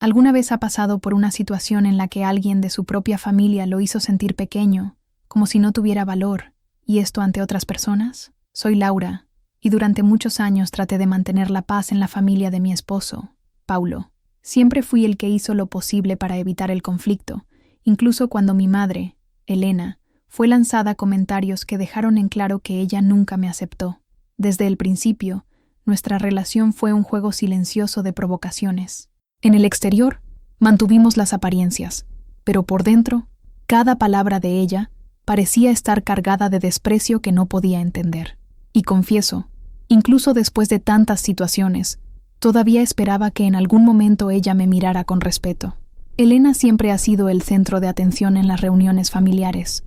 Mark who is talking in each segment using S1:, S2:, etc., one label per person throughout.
S1: ¿Alguna vez ha pasado por una situación en la que alguien de su propia familia lo hizo sentir pequeño, como si no tuviera valor, y esto ante otras personas? Soy Laura, y durante muchos años traté de mantener la paz en la familia de mi esposo, Paulo. Siempre fui el que hizo lo posible para evitar el conflicto, incluso cuando mi madre, Elena, fue lanzada a comentarios que dejaron en claro que ella nunca me aceptó. Desde el principio, nuestra relación fue un juego silencioso de provocaciones. En el exterior, mantuvimos las apariencias, pero por dentro, cada palabra de ella parecía estar cargada de desprecio que no podía entender. Y confieso, incluso después de tantas situaciones, todavía esperaba que en algún momento ella me mirara con respeto. Elena siempre ha sido el centro de atención en las reuniones familiares.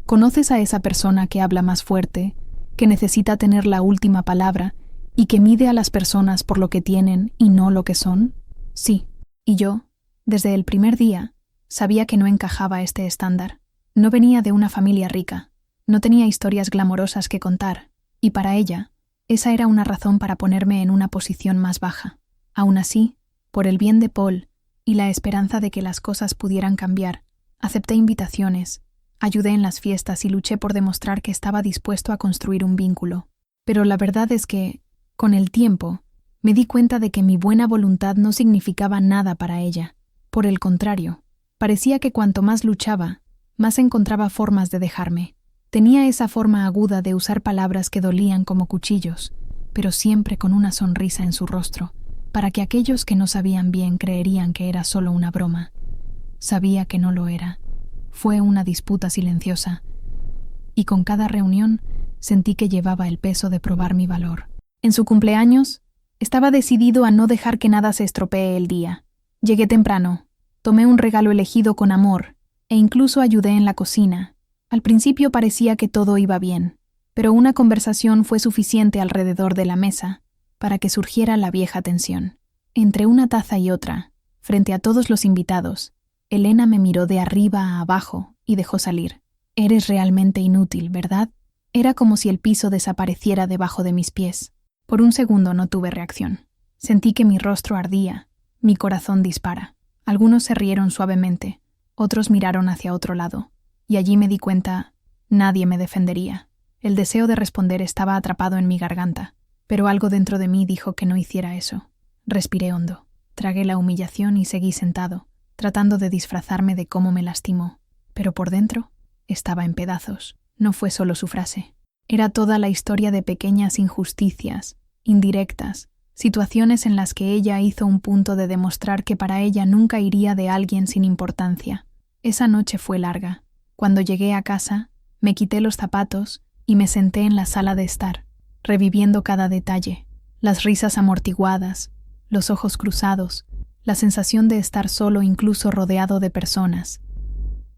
S1: ¿Conoces a esa persona que habla más fuerte, que necesita tener la última palabra y que mide a las personas por lo que tienen y no lo que son? Sí, y yo, desde el primer día, sabía que no encajaba este estándar. No venía de una familia rica, no tenía historias glamorosas que contar, y para ella, esa era una razón para ponerme en una posición más baja. Aún así, por el bien de Paul y la esperanza de que las cosas pudieran cambiar, acepté invitaciones, ayudé en las fiestas y luché por demostrar que estaba dispuesto a construir un vínculo. Pero la verdad es que, con el tiempo, me di cuenta de que mi buena voluntad no significaba nada para ella. Por el contrario, parecía que cuanto más luchaba, más encontraba formas de dejarme. Tenía esa forma aguda de usar palabras que dolían como cuchillos, pero siempre con una sonrisa en su rostro, para que aquellos que no sabían bien creerían que era solo una broma. Sabía que no lo era. Fue una disputa silenciosa, y con cada reunión sentí que llevaba el peso de probar mi valor. En su cumpleaños, estaba decidido a no dejar que nada se estropee el día. Llegué temprano, tomé un regalo elegido con amor, e incluso ayudé en la cocina. Al principio parecía que todo iba bien, pero una conversación fue suficiente alrededor de la mesa para que surgiera la vieja tensión. Entre una taza y otra, frente a todos los invitados, Elena me miró de arriba a abajo y dejó salir. «Eres realmente inútil, ¿verdad?» Era como si el piso desapareciera debajo de mis pies. Por un segundo no tuve reacción. Sentí que mi rostro ardía, mi corazón dispara. Algunos se rieron suavemente, otros miraron hacia otro lado, y allí me di cuenta, nadie me defendería. El deseo de responder estaba atrapado en mi garganta, pero algo dentro de mí dijo que no hiciera eso. Respiré hondo, tragué la humillación y seguí sentado, tratando de disfrazarme de cómo me lastimó. Pero por dentro, estaba en pedazos. No fue solo su frase. Era toda la historia de pequeñas injusticias, indirectas, situaciones en las que ella hizo un punto de demostrar que para ella nunca iría de alguien sin importancia. Esa noche fue larga. Cuando llegué a casa, me quité los zapatos y me senté en la sala de estar, reviviendo cada detalle, las risas amortiguadas, los ojos cruzados, la sensación de estar solo incluso rodeado de personas.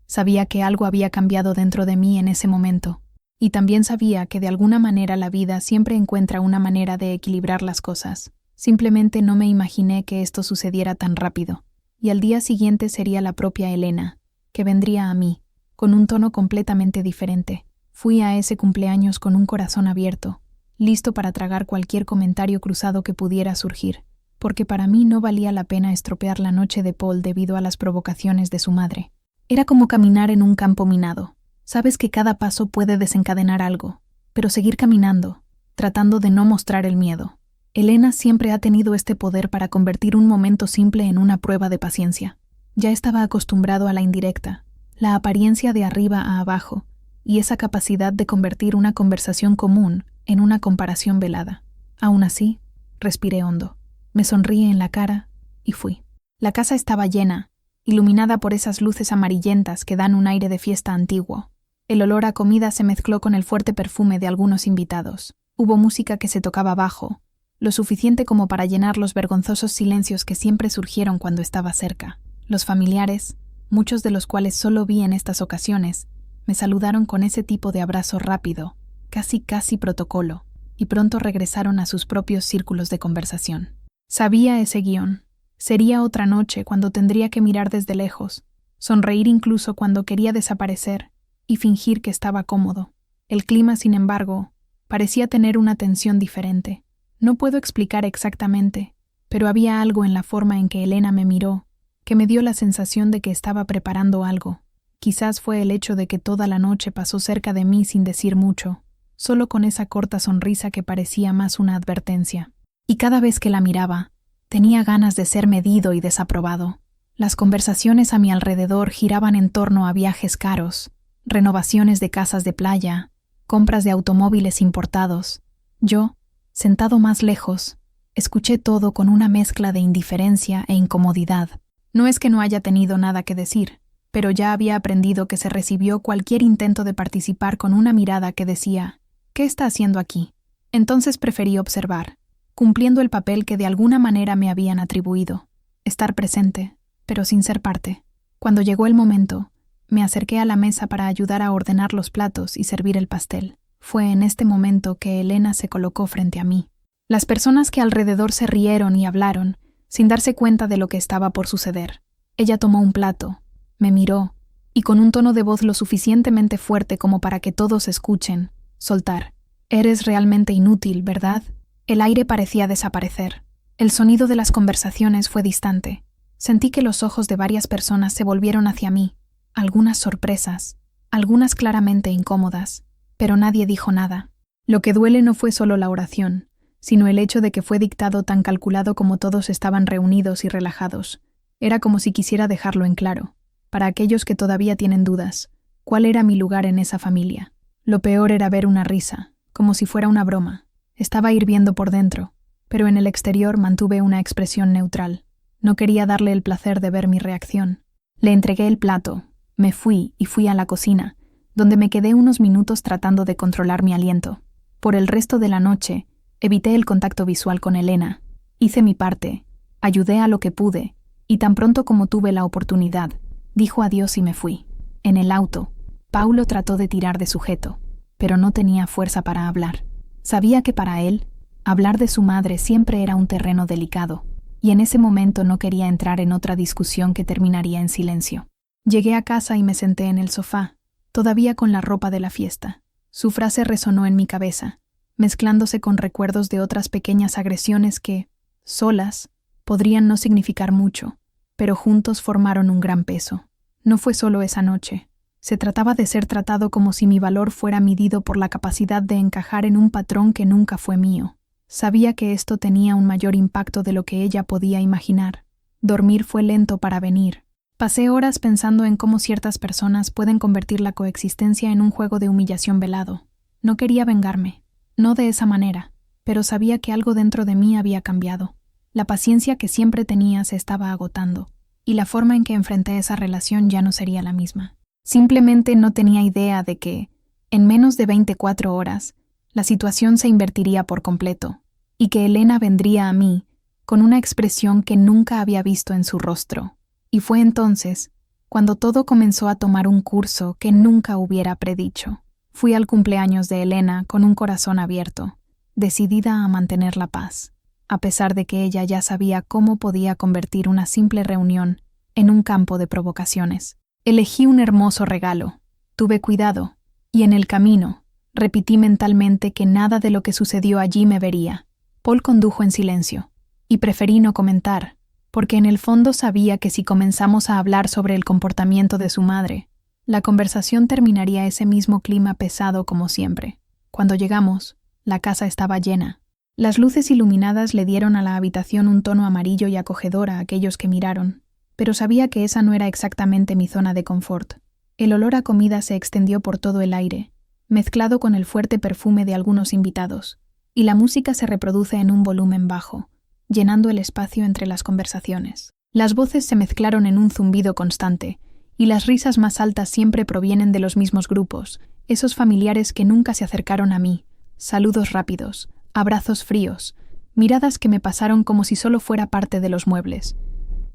S1: Sabía que algo había cambiado dentro de mí en ese momento. Y también sabía que de alguna manera la vida siempre encuentra una manera de equilibrar las cosas. Simplemente no me imaginé que esto sucediera tan rápido. Y al día siguiente sería la propia Elena, que vendría a mí, con un tono completamente diferente. Fui a ese cumpleaños con un corazón abierto, listo para tragar cualquier comentario cruzado que pudiera surgir, porque para mí no valía la pena estropear la noche de Paul debido a las provocaciones de su madre. Era como caminar en un campo minado. Sabes que cada paso puede desencadenar algo, pero seguir caminando, tratando de no mostrar el miedo. Elena siempre ha tenido este poder para convertir un momento simple en una prueba de paciencia. Ya estaba acostumbrado a la indirecta, la apariencia de arriba a abajo, y esa capacidad de convertir una conversación común en una comparación velada. Aún así, respiré hondo, me sonríe en la cara y fui. La casa estaba llena, iluminada por esas luces amarillentas que dan un aire de fiesta antiguo. El olor a comida se mezcló con el fuerte perfume de algunos invitados. Hubo música que se tocaba bajo, lo suficiente como para llenar los vergonzosos silencios que siempre surgieron cuando estaba cerca. Los familiares, muchos de los cuales solo vi en estas ocasiones, me saludaron con ese tipo de abrazo rápido, casi protocolo, y pronto regresaron a sus propios círculos de conversación. Sabía ese guión. Sería otra noche cuando tendría que mirar desde lejos, sonreír incluso cuando quería desaparecer, y fingir que estaba cómodo. El clima, sin embargo, parecía tener una tensión diferente. No puedo explicar exactamente, pero había algo en la forma en que Elena me miró que me dio la sensación de que estaba preparando algo. Quizás fue el hecho de que toda la noche pasó cerca de mí sin decir mucho, solo con esa corta sonrisa que parecía más una advertencia. Y cada vez que la miraba, tenía ganas de ser medido y desaprobado. Las conversaciones a mi alrededor giraban en torno a viajes caros, renovaciones de casas de playa, compras de automóviles importados. Yo, sentado más lejos, escuché todo con una mezcla de indiferencia e incomodidad. No es que no haya tenido nada que decir, pero ya había aprendido que se recibió cualquier intento de participar con una mirada que decía, ¿qué está haciendo aquí? Entonces preferí observar, cumpliendo el papel que de alguna manera me habían atribuido, estar presente, pero sin ser parte. Cuando llegó el momento, me acerqué a la mesa para ayudar a ordenar los platos y servir el pastel. Fue en este momento que Elena se colocó frente a mí. Las personas que alrededor se rieron y hablaron, sin darse cuenta de lo que estaba por suceder. Ella tomó un plato, me miró, y con un tono de voz lo suficientemente fuerte como para que todos escuchen, soltar. «Eres realmente inútil, ¿verdad?» El aire parecía desaparecer. El sonido de las conversaciones fue distante. Sentí que los ojos de varias personas se volvieron hacia mí, algunas sorpresas, algunas claramente incómodas, pero nadie dijo nada. Lo que duele no fue solo la oración, sino el hecho de que fue dictado tan calculado como todos estaban reunidos y relajados. Era como si quisiera dejarlo en claro, para aquellos que todavía tienen dudas, cuál era mi lugar en esa familia. Lo peor era ver una risa, como si fuera una broma. Estaba hirviendo por dentro, pero en el exterior mantuve una expresión neutral. No quería darle el placer de ver mi reacción. Le entregué el plato, me fui y fui a la cocina, donde me quedé unos minutos tratando de controlar mi aliento. Por el resto de la noche, evité el contacto visual con Elena. Hice mi parte, ayudé a lo que pude, y tan pronto como tuve la oportunidad, dijo adiós y me fui. En el auto, Paulo trató de tirar de sujeto, pero no tenía fuerza para hablar. Sabía que para él, hablar de su madre siempre era un terreno delicado, y en ese momento no quería entrar en otra discusión que terminaría en silencio. Llegué a casa y me senté en el sofá, todavía con la ropa de la fiesta. Su frase resonó en mi cabeza, mezclándose con recuerdos de otras pequeñas agresiones que, solas, podrían no significar mucho, pero juntos formaron un gran peso. No fue solo esa noche. Se trataba de ser tratado como si mi valor fuera medido por la capacidad de encajar en un patrón que nunca fue mío. Sabía que esto tenía un mayor impacto de lo que ella podía imaginar. Dormir fue lento para venir. Pasé horas pensando en cómo ciertas personas pueden convertir la coexistencia en un juego de humillación velado. No quería vengarme. No de esa manera, pero sabía que algo dentro de mí había cambiado. La paciencia que siempre tenía se estaba agotando, y la forma en que enfrenté esa relación ya no sería la misma. Simplemente no tenía idea de que, en menos de 24 horas, la situación se invertiría por completo, y que Elena vendría a mí con una expresión que nunca había visto en su rostro. Y fue entonces cuando todo comenzó a tomar un curso que nunca hubiera predicho. Fui al cumpleaños de Elena con un corazón abierto, decidida a mantener la paz, a pesar de que ella ya sabía cómo podía convertir una simple reunión en un campo de provocaciones. Elegí un hermoso regalo, tuve cuidado, y en el camino repetí mentalmente que nada de lo que sucedió allí me vería. Paul condujo en silencio, y preferí no comentar, porque en el fondo sabía que si comenzamos a hablar sobre el comportamiento de su madre, la conversación terminaría ese mismo clima pesado como siempre. Cuando llegamos, la casa estaba llena. Las luces iluminadas le dieron a la habitación un tono amarillo y acogedor a aquellos que miraron, pero sabía que esa no era exactamente mi zona de confort. El olor a comida se extendió por todo el aire, mezclado con el fuerte perfume de algunos invitados, y la música se reproduce en un volumen bajo, llenando el espacio entre las conversaciones. Las voces se mezclaron en un zumbido constante, y las risas más altas siempre provienen de los mismos grupos, esos familiares que nunca se acercaron a mí, saludos rápidos, abrazos fríos, miradas que me pasaron como si solo fuera parte de los muebles.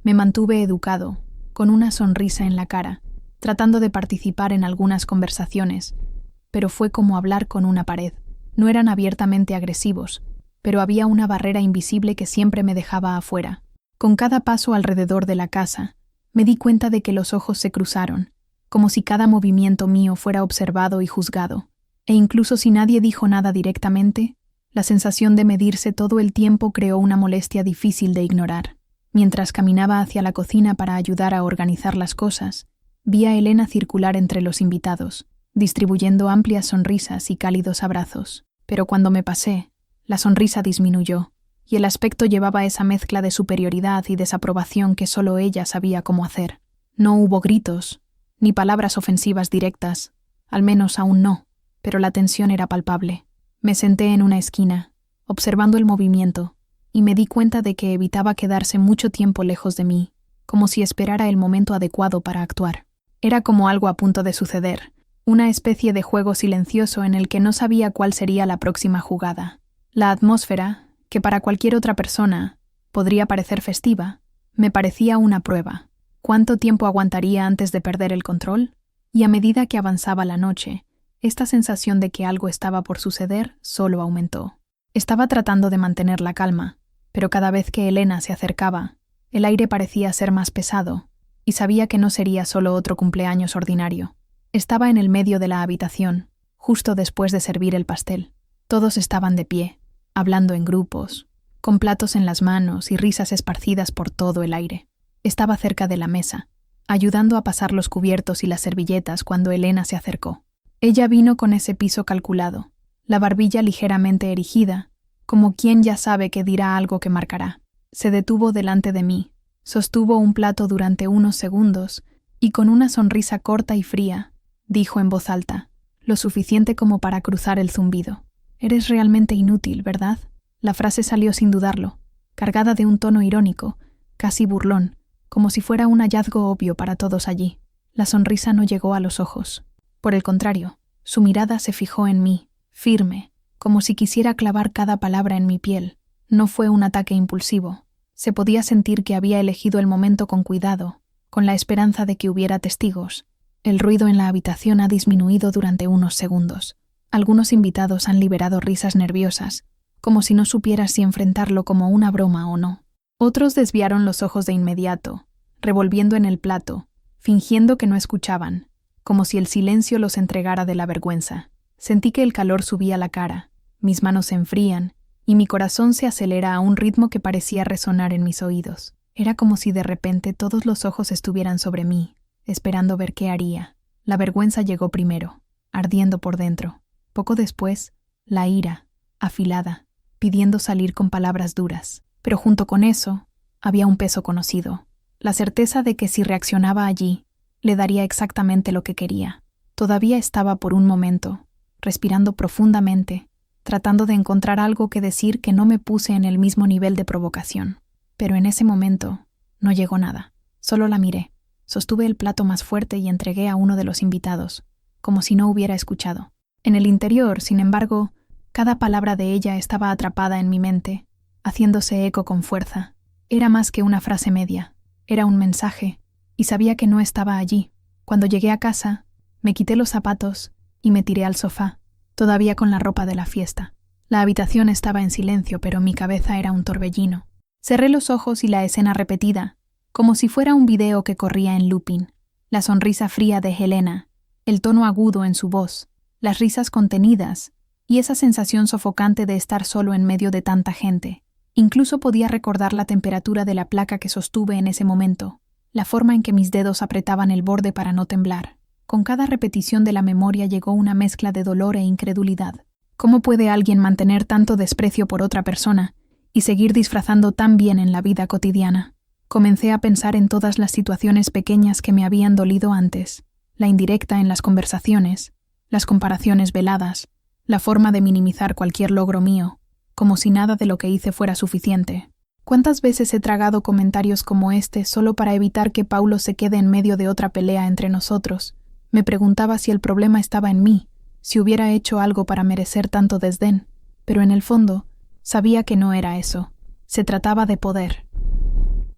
S1: Me mantuve educado, con una sonrisa en la cara, tratando de participar en algunas conversaciones, pero fue como hablar con una pared. No eran abiertamente agresivos, pero había una barrera invisible que siempre me dejaba afuera. Con cada paso alrededor de la casa, me di cuenta de que los ojos se cruzaron, como si cada movimiento mío fuera observado y juzgado, e incluso si nadie dijo nada directamente, La sensación de medirse todo el tiempo creó una molestia difícil de ignorar. Mientras caminaba hacia la cocina para ayudar a organizar las cosas, vi a Elena circular entre los invitados, distribuyendo amplias sonrisas y cálidos abrazos. Pero cuando me pasé, la sonrisa disminuyó, y el aspecto llevaba esa mezcla de superioridad y desaprobación que solo ella sabía cómo hacer. No hubo gritos, ni palabras ofensivas directas, al menos aún no, pero la tensión era palpable. Me senté en una esquina, observando el movimiento, y me di cuenta de que evitaba quedarse mucho tiempo lejos de mí, como si esperara el momento adecuado para actuar. Era como algo a punto de suceder, una especie de juego silencioso en el que no sabía cuál sería la próxima jugada. La atmósfera, que para cualquier otra persona podría parecer festiva, me parecía una prueba. ¿Cuánto tiempo aguantaría antes de perder el control? Y a medida que avanzaba la noche, esta sensación de que algo estaba por suceder solo aumentó. Estaba tratando de mantener la calma, pero cada vez que Elena se acercaba, el aire parecía ser más pesado, y sabía que no sería solo otro cumpleaños ordinario. Estaba en el medio de la habitación, justo después de servir el pastel. Todos estaban de pie, hablando en grupos, con platos en las manos y risas esparcidas por todo el aire. Estaba cerca de la mesa, ayudando a pasar los cubiertos y las servilletas cuando Elena se acercó. Ella vino con ese piso calculado, la barbilla ligeramente erigida, como quien ya sabe que dirá algo que marcará. Se detuvo delante de mí, sostuvo un plato durante unos segundos y con una sonrisa corta y fría, dijo en voz alta, lo suficiente como para cruzar el zumbido. «Eres realmente inútil, ¿verdad?» La frase salió sin dudarlo, cargada de un tono irónico, casi burlón, como si fuera un hallazgo obvio para todos allí. La sonrisa no llegó a los ojos. Por el contrario, su mirada se fijó en mí, firme, como si quisiera clavar cada palabra en mi piel. No fue un ataque impulsivo. Se podía sentir que había elegido el momento con cuidado, con la esperanza de que hubiera testigos. El ruido en la habitación ha disminuido durante unos segundos. Algunos invitados han liberado risas nerviosas, como si no supieras si enfrentarlo como una broma o no. Otros desviaron los ojos de inmediato, revolviendo en el plato, fingiendo que no escuchaban, como si el silencio los entregara de la vergüenza. Sentí que el calor subía la cara, mis manos se enfrían, y mi corazón se acelera a un ritmo que parecía resonar en mis oídos. Era como si de repente todos los ojos estuvieran sobre mí, esperando ver qué haría. La vergüenza llegó primero, ardiendo por dentro. Poco después, la ira, afilada, pidiendo salir con palabras duras. Pero junto con eso, había un peso conocido, la certeza de que si reaccionaba allí, le daría exactamente lo que quería. Todavía estaba por un momento, respirando profundamente, tratando de encontrar algo que decir que no me puse en el mismo nivel de provocación. Pero en ese momento, no llegó nada. Solo la miré. Sostuve el plato más fuerte y entregué a uno de los invitados, como si no hubiera escuchado. En el interior, sin embargo, cada palabra de ella estaba atrapada en mi mente, haciéndose eco con fuerza. Era más que una frase media, era un mensaje, y sabía que no estaba allí. Cuando llegué a casa, me quité los zapatos y me tiré al sofá, todavía con la ropa de la fiesta. La habitación estaba en silencio, pero mi cabeza era un torbellino. Cerré los ojos y la escena repetida, como si fuera un video que corría en looping. La sonrisa fría de Helena, el tono agudo en su voz, las risas contenidas y esa sensación sofocante de estar solo en medio de tanta gente. Incluso podía recordar la temperatura de la placa que sostuve en ese momento, la forma en que mis dedos apretaban el borde para no temblar. Con cada repetición de la memoria llegó una mezcla de dolor e incredulidad. ¿Cómo puede alguien mantener tanto desprecio por otra persona y seguir disfrazando tan bien en la vida cotidiana? Comencé a pensar en todas las situaciones pequeñas que me habían dolido antes, la indirecta en las conversaciones, las comparaciones veladas, la forma de minimizar cualquier logro mío, como si nada de lo que hice fuera suficiente. ¿Cuántas veces he tragado comentarios como este solo para evitar que Paulo se quede en medio de otra pelea entre nosotros? Me preguntaba si el problema estaba en mí, si hubiera hecho algo para merecer tanto desdén, pero en el fondo sabía que no era eso. Se trataba de poder.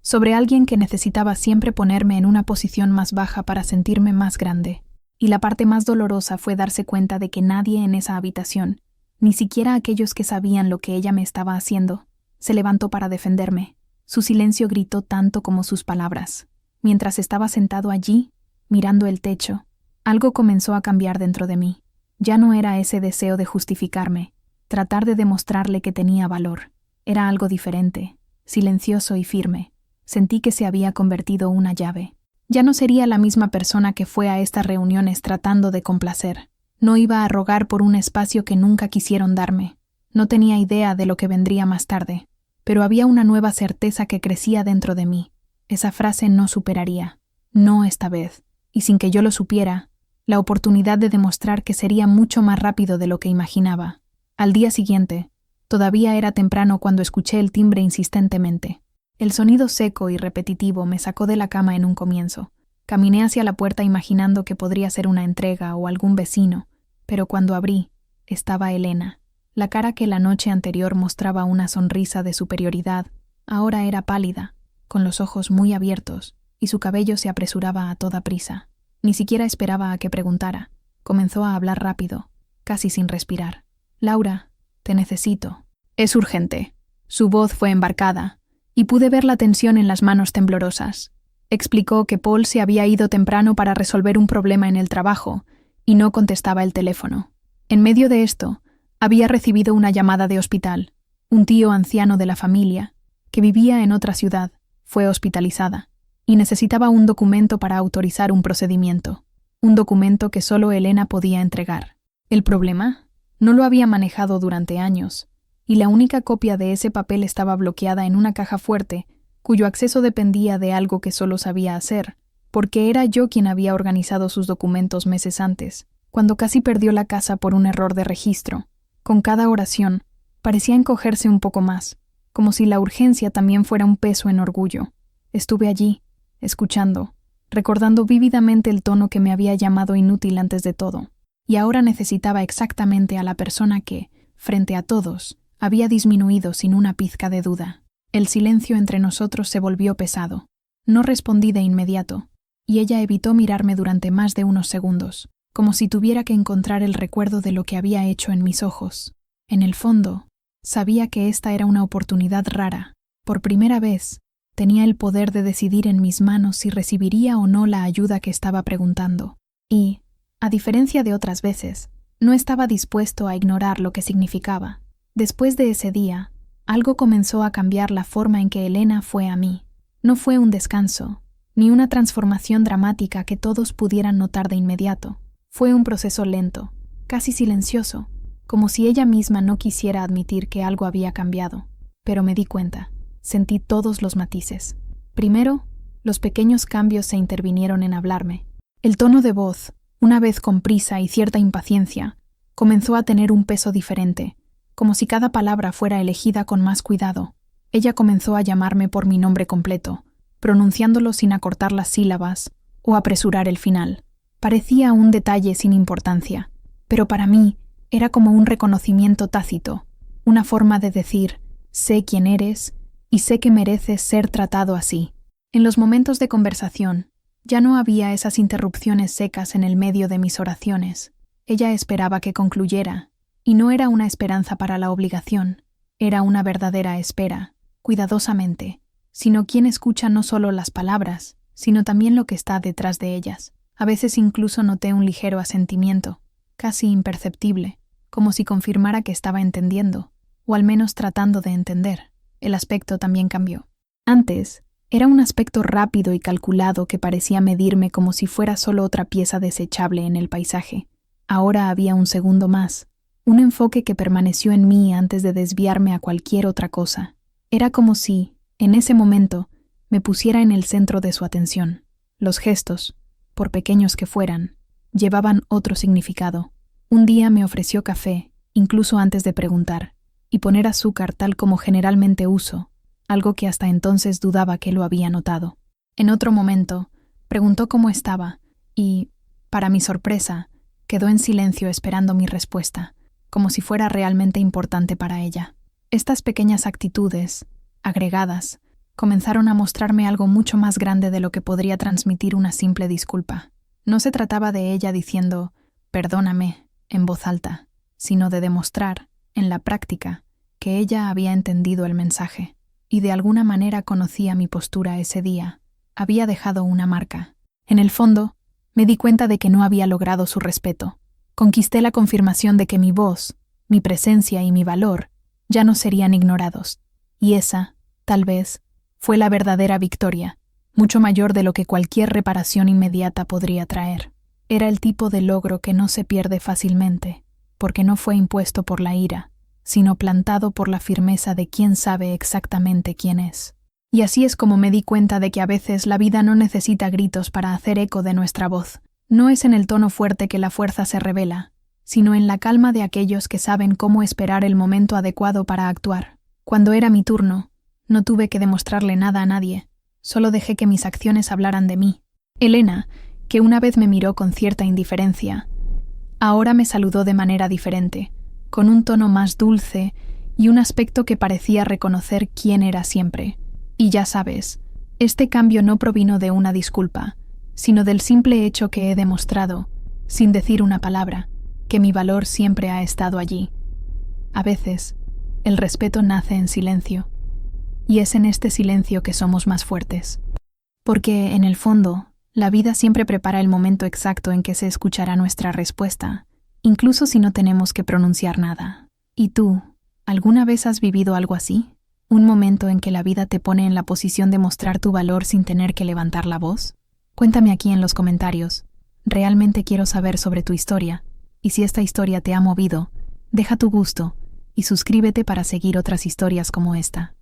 S1: Sobre alguien que necesitaba siempre ponerme en una posición más baja para sentirme más grande. Y la parte más dolorosa fue darse cuenta de que nadie en esa habitación, ni siquiera aquellos que sabían lo que ella me estaba haciendo, se levantó para defenderme. Su silencio gritó tanto como sus palabras. Mientras estaba sentado allí, mirando el techo, algo comenzó a cambiar dentro de mí. Ya no era ese deseo de justificarme. tratar de demostrarle que tenía valor. Era algo diferente, silencioso y firme. Sentí que se había convertido una llave. Ya no sería la misma persona que fue a estas reuniones tratando de complacer. No iba a rogar por un espacio que nunca quisieron darme. No tenía idea de lo que vendría más tarde, pero había una nueva certeza que crecía dentro de mí. Esa frase no superaría. No esta vez. Y sin que yo lo supiera, la oportunidad de demostrar que sería mucho más rápido de lo que imaginaba. Al día siguiente, todavía era temprano cuando escuché el timbre insistentemente. El sonido seco y repetitivo me sacó de la cama en un comienzo. Caminé hacia la puerta imaginando que podría ser una entrega o algún vecino, pero cuando abrí, estaba Elena. La cara que la noche anterior mostraba una sonrisa de superioridad, ahora era pálida, con los ojos muy abiertos, y su cabello se apresuraba a toda prisa. Ni siquiera esperaba a que preguntara. Comenzó a hablar rápido, casi sin respirar. «Laura, te necesito». «Es urgente». Su voz fue embarcada, y pude ver la tensión en las manos temblorosas. Explicó que Paul se había ido temprano para resolver un problema en el trabajo, y no contestaba el teléfono. En medio de esto, había recibido una llamada de hospital. Un tío anciano de la familia, que vivía en otra ciudad, fue hospitalizada, y necesitaba un documento para autorizar un procedimiento. Un documento que solo Elena podía entregar. ¿El problema? No lo había manejado durante años, y la única copia de ese papel estaba bloqueada en una caja fuerte, cuyo acceso dependía de algo que solo sabía hacer, porque era yo quien había organizado sus documentos meses antes, cuando casi perdió la casa por un error de registro. Con cada oración, parecía encogerse un poco más, como si la urgencia también fuera un peso en orgullo. Estuve allí, escuchando, recordando vívidamente el tono que me había llamado inútil antes de todo, y ahora necesitaba exactamente a la persona que, frente a todos, había disminuido sin una pizca de duda. El silencio entre nosotros se volvió pesado. No respondí de inmediato, y ella evitó mirarme durante más de unos segundos, como si tuviera que encontrar el recuerdo de lo que había hecho en mis ojos. En el fondo, sabía que esta era una oportunidad rara. Por primera vez, tenía el poder de decidir en mis manos si recibiría o no la ayuda que estaba preguntando. Y, a diferencia de otras veces, no estaba dispuesto a ignorar lo que significaba. Después de ese día, algo comenzó a cambiar la forma en que Elena fue a mí. No fue un descanso, ni una transformación dramática que todos pudieran notar de inmediato. Fue un proceso lento, casi silencioso, como si ella misma no quisiera admitir que algo había cambiado. Pero me di cuenta, sentí todos los matices. Primero, los pequeños cambios se intervinieron en hablarme. El tono de voz, una vez con prisa y cierta impaciencia, comenzó a tener un peso diferente, como si cada palabra fuera elegida con más cuidado. Ella comenzó a llamarme por mi nombre completo, pronunciándolo sin acortar las sílabas o apresurar el final. Parecía un detalle sin importancia, pero para mí era como un reconocimiento tácito, una forma de decir, sé quién eres y sé que mereces ser tratado así. En los momentos de conversación, ya no había esas interrupciones secas en el medio de mis oraciones. Ella esperaba que concluyera, y no era una esperanza para la obligación, era una verdadera espera, cuidadosamente, sino quien escucha no solo las palabras, sino también lo que está detrás de ellas. A veces incluso noté un ligero asentimiento, casi imperceptible, como si confirmara que estaba entendiendo, o al menos tratando de entender. El aspecto también cambió. Antes, era un aspecto rápido y calculado que parecía medirme como si fuera solo otra pieza desechable en el paisaje. Ahora había un segundo más, un enfoque que permaneció en mí antes de desviarme a cualquier otra cosa. Era como si, en ese momento, me pusiera en el centro de su atención. Los gestos, por pequeños que fueran, llevaban otro significado. Un día me ofreció café, incluso antes de preguntar, y poner azúcar tal como generalmente uso, algo que hasta entonces dudaba que lo había notado. En otro momento, preguntó cómo estaba, y, para mi sorpresa, quedó en silencio esperando mi respuesta, como si fuera realmente importante para ella. Estas pequeñas actitudes, agregadas, comenzaron a mostrarme algo mucho más grande de lo que podría transmitir una simple disculpa. No se trataba de ella diciendo, «perdóname», en voz alta, sino de demostrar, en la práctica, que ella había entendido el mensaje, y de alguna manera conocía mi postura ese día. Había dejado una marca. En el fondo, me di cuenta de que no había logrado su respeto. Conquisté la confirmación de que mi voz, mi presencia y mi valor ya no serían ignorados. Y esa, tal vez, fue la verdadera victoria, mucho mayor de lo que cualquier reparación inmediata podría traer. Era el tipo de logro que no se pierde fácilmente, porque no fue impuesto por la ira, sino plantado por la firmeza de quien sabe exactamente quién es. Y así es como me di cuenta de que a veces la vida no necesita gritos para hacer eco de nuestra voz. No es en el tono fuerte que la fuerza se revela, sino en la calma de aquellos que saben cómo esperar el momento adecuado para actuar. Cuando era mi turno, no tuve que demostrarle nada a nadie, solo dejé que mis acciones hablaran de mí. Elena, que una vez me miró con cierta indiferencia, ahora me saludó de manera diferente, con un tono más dulce y un aspecto que parecía reconocer quién era siempre. Y ya sabes, este cambio no provino de una disculpa, sino del simple hecho que he demostrado, sin decir una palabra, que mi valor siempre ha estado allí. A veces, el respeto nace en silencio, y es en este silencio que somos más fuertes. Porque, en el fondo, la vida siempre prepara el momento exacto en que se escuchará nuestra respuesta, incluso si no tenemos que pronunciar nada. ¿Y tú, alguna vez has vivido algo así? ¿Un momento en que la vida te pone en la posición de mostrar tu valor sin tener que levantar la voz? Cuéntame aquí en los comentarios. Realmente quiero saber sobre tu historia, y si esta historia te ha movido, deja tu gusto y suscríbete para seguir otras historias como esta.